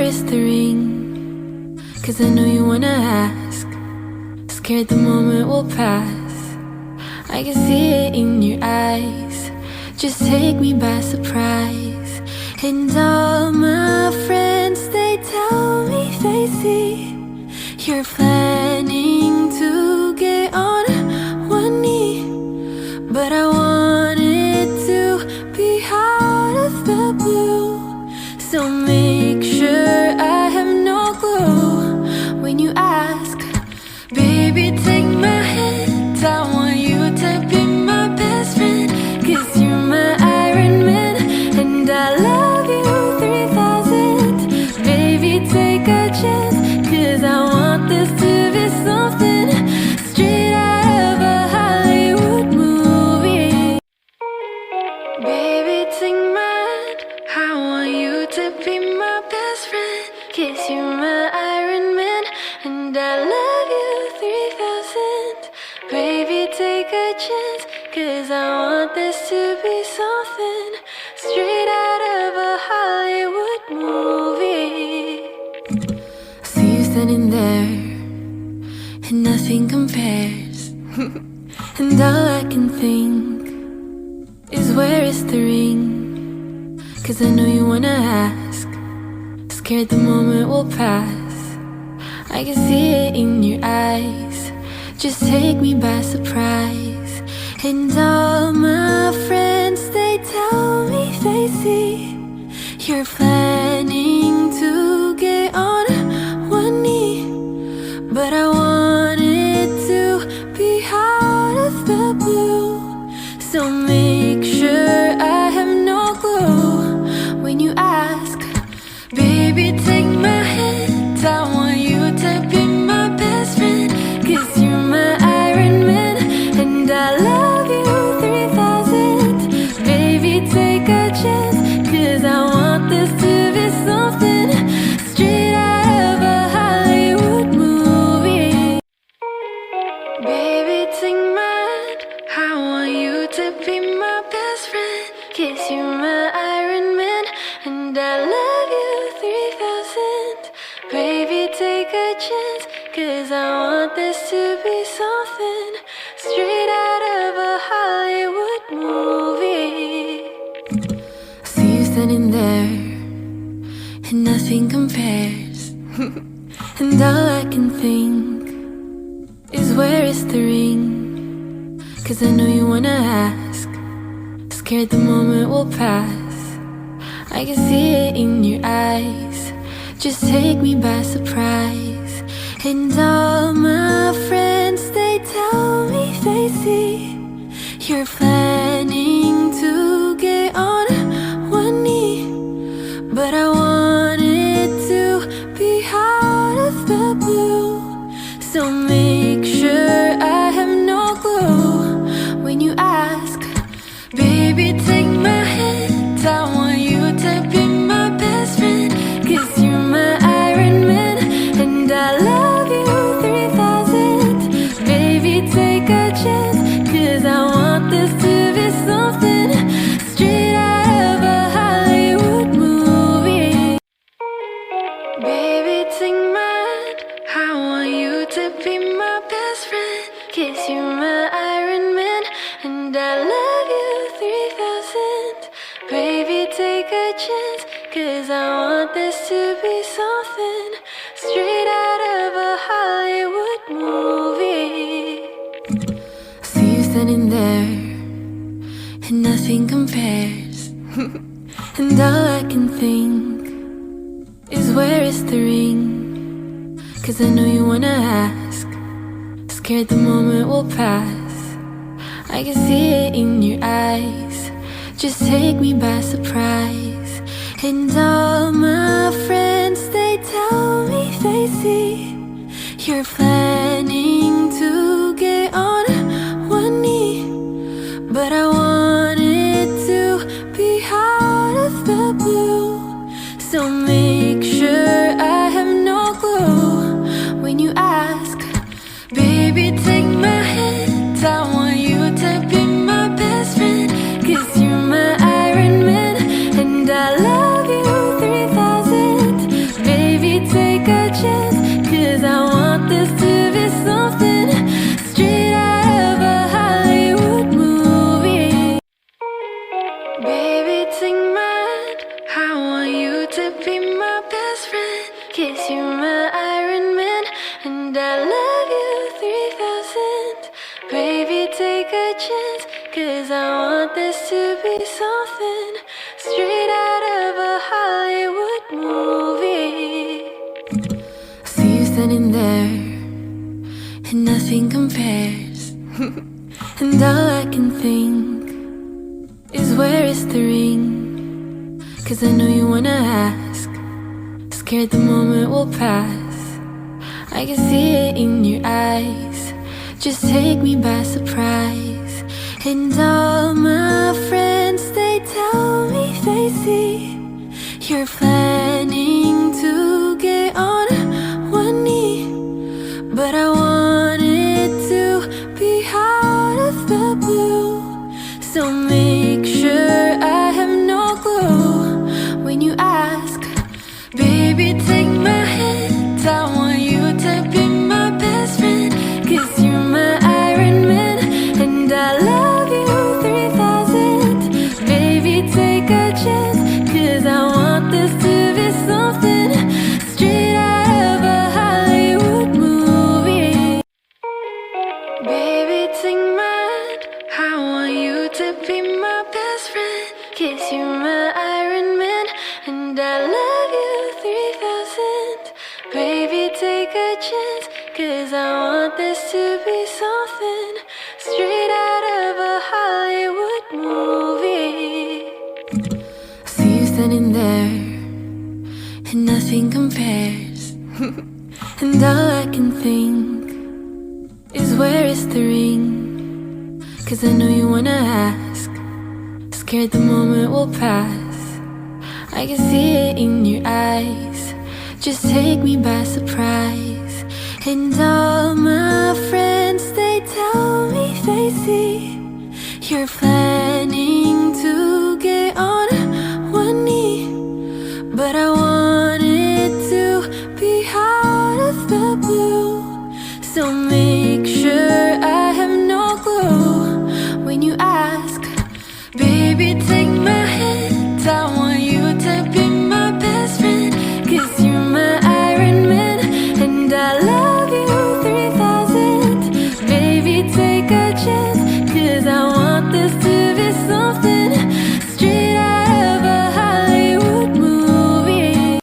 is the ring? 'Cause I know you wanna ask. Scared the moment will pass. I can see it in your eyes. Just take me by surprise. And all my friends, they tell me they see you're planning to get on one knee. But I want it to be out of the blue. So make sure I have no clue when you ask. Baby, take my hand, I want you to be my best friend. 'Cause you're my Iron Man, and I love you 3000. Baby, take a chance, 'cause I want this to be something straight out of a Hollywood movie. Baby, take my hand, I want you to be my best friend. 'Cause you're my Iron Man, and I love you 3000. Baby, take a chance, 'cause I want this to be something straight out of a Hollywood movie. See you standing there, and nothing compares. And all I can think is, where is the ring? 'Cause I know you wanna ask. Scared the moment will pass. I can see it in your eyes. Just take me by surprise. And all my friends, they tell me they see you're planning to get on one knee. But I want it to be out of the blue. So make sure I have no clue when you ask. Baby, take my hand, I want you to be my best friend. 'Cause you're my Iron Man, and I love you 3000. Baby, take a chance, 'cause I want this to be something straight out of a Hollywood movie. Baby, take my hand, I want you to be my best friend. 'Cause you're my Iron Man, and I love you 3000. Baby, take a chance, 'cause I want this to be something straight out of a Hollywood movie. See you standing there, and nothing compares. And all I can think is, where is the ring? 'Cause I know you wanna ask. Scared the moment will pass. I can see it in your eyes. Just take me by surprise. And all my friends, they tell me they see you're planning to get on one knee. But I want it to be out of the blue. So make sure I have no clue when you ask. Baby, take my hand, I want you to be my best friend. 'Cause you're my Iron Man, and I love you 3000. Baby, take a chance, 'cause I want this to be something straight out of a Hollywood movie. Baby, take my hand, I want you to be my best friend. 'Cause you're my Iron Man, and I love you 3000. Baby, take a chance, 'cause I want this to be something straight out of a Hollywood movie. See you standing there, and nothing compares. And all I can think is, where is the ring? 'Cause I know you wanna ask. Scared the moment will pass. I can see it in your eyes. Just take me by surprise. And all my friends, they tell me they see you're planning to get on one knee. But I want it to be out of the blue. So make sure I have no clue when you ask. Baby, take my hand, I want you to be my best friend. 'Cause you're my Iron Man, and I love you 3000. Baby, 'cause you're my Iron Man, and I love you 3000. Baby, take a chance, 'cause I want this to be something straight out of a Hollywood movie. See you standing there, and nothing compares. And all I can think is, where is the ring? 'Cause I know you wanna ask, scared the moment will pass. I can see it in your eyes, just take me by surprise. And all my friends, they tell me they see you're planning to get on one knee. But I want it to be out of the blue, so make sure I have no clue when you ask. Baby, take my hand, I want you to be my best friend, 'cause you're my Iron Man, and I love you 3000. Baby, take a chance, 'cause I want this to be something straight out of a Hollywood movie. Baby, take my hand, I want you to be my best friend, 'cause you're my Iron Man, and I love you 3000. Baby, take a chance, 'cause I want this to be something straight out of a Hollywood movie. See you standing there, and nothing compares. And all I can think is, where is the ring? 'Cause I know you wanna ask, scared the moment will pass. I can see it in your eyes, just take me by surprise. And all my friends, they tell me they see you're planning to get on one knee. But I want it to be out of the blue, so make sure I have no clue when you ask. Baby, take my hand, I want you to be my best friend, 'cause you're my Iron Man, and I love you 3000. Baby, take a chance, 'cause I want this to be something straight out of a Hollywood movie.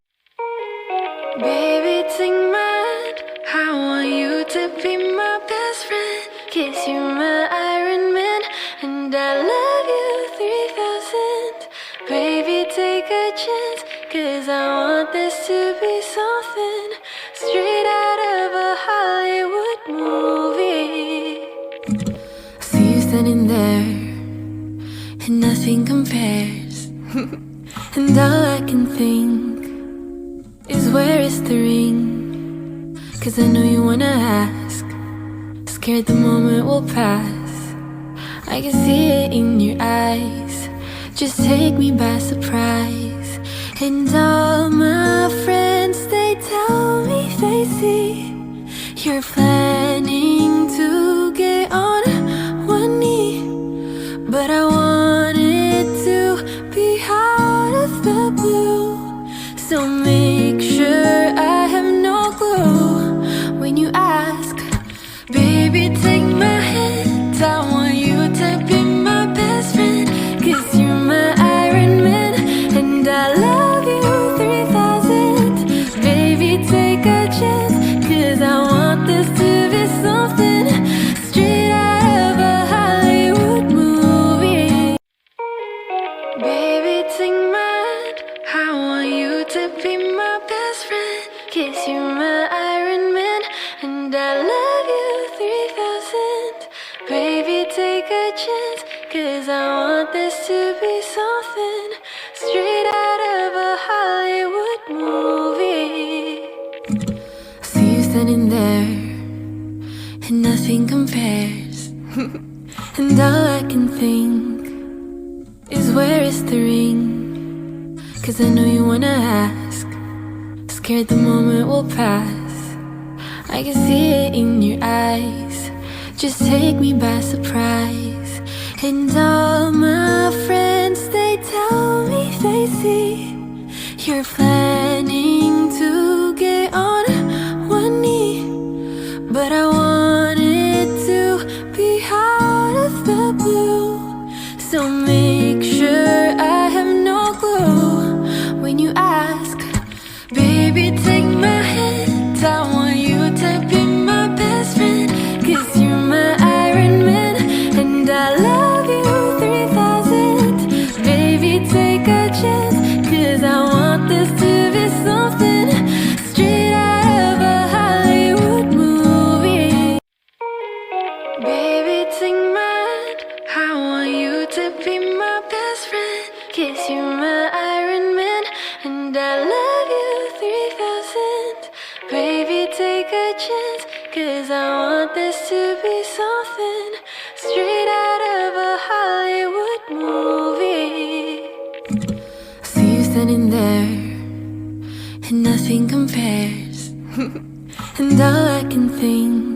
Baby, take my hand, I want you to be my best friend, 'cause you're my Iron Man, and I love you 3000. Baby, take a chance, 'cause I want this to be something straight out of a Hollywood movie. See you standing there, and nothing compares. And all I can think is, where is the ring? 'Cause I know you wanna ask, scared the moment will pass. I can see it in your eyes, just take me by surprise. And all my friends, they tell me they see you're planning to get on one knee. But I want it to be out of the blue, so make sure I have no clue when you ask. Baby, take my hand, I want you to be my best friend, 'cause you're my Iron Man, and I love you 3000. Baby, take a chance, 'cause I want this to be something straight out of a Hollywood movie. Baby, take my hand, I want you to be my best friend, 'cause you're my Iron Man, and I love you 3000. Baby, take a chance, 'cause I want this to be something straight out of a Hollywood movie. See you standing there, and nothing compares. And all I can think is, where is the ring? 'Cause I know you wanna ask, scared the moment will pass. I can see it in your eyes, just take me by surprise. And all my friends, they tell me they see you're planning to get love you 3000. Baby, take a chance, 'cause I want this to be something straight out of a Hollywood movie. See you standing there, and nothing compares. And all I can think